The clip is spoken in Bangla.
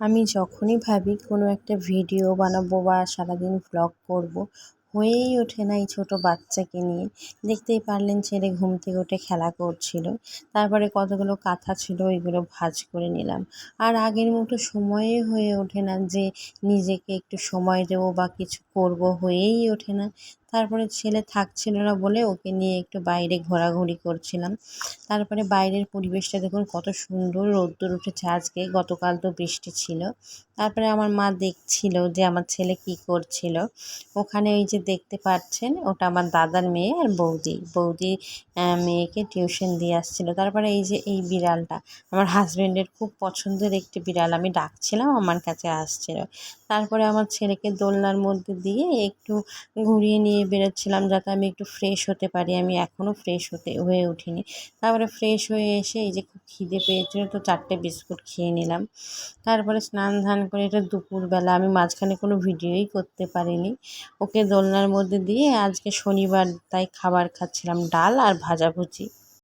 আমি যখনই ভাবি কোনো একটা ভিডিও বানাবো বা সারাদিন ভ্লগ করব, হয়েই ওঠে না এই ছোটো বাচ্চাকে নিয়ে। দেখতেই পারলেন ছেলে ঘুম থেকে উঠে খেলা করছিল। তারপরে কতগুলো কাঁথা ছিল ওইগুলো ভাঁজ করে নিলাম। আর আগের মতো সময়ে হয়ে ওঠে না যে নিজেকে একটু সময় দেবো বা কিছু করব, হয়েই ওঠে না। তারপরে ছেলে থাকছিল না বলে ওকে নিয়ে একটু বাইরে ঘোরাঘুরি করছিলাম। তারপরে বাইরের পরিবেশটা দেখুন কত সুন্দর, রোদ্দুর উঠেছে আজকে, গতকাল তো বৃষ্টি ছিল। তারপরে আমার মা দেখছিল যে আমার ছেলে কি করছিল। ওখানে ওই যে দেখতে পাচ্ছেন ওটা আমার দাদার মেয়ে আর বৌদি মেয়েকে টিউশন দিয়ে আসছিল। তারপরে এই যে এই বিড়ালটা আমার হাজব্যান্ডের খুব পছন্দের একটি বিড়াল, আমি ডাকছিলাম আমার কাছে আসছিল। তারপরে আমার ছেলেকে দোলনার মধ্যে দিয়ে একটু ঘুরিয়ে নিয়ে বেরোচ্ছিলাম যাতে আমি একটু ফ্রেশ হতে পারি। আমি এখনও ফ্রেশ হয়ে উঠিনি। তারপরে ফ্রেশ হয়ে এসে এই যে খুব খিদে পেয়েছিল তো 4টে বিস্কুট খেয়ে নিলাম। তারপরে স্নান ধান করে এটা দুপুরবেলা, আমি মাঝখানে কোনো ভিডিওই করতে পারিনি। ওকে দোলনার মধ্যে দিয়ে আজকে শনিবার তাই খাবার খাচ্ছিলাম, ডাল আর ভাজাভুজি।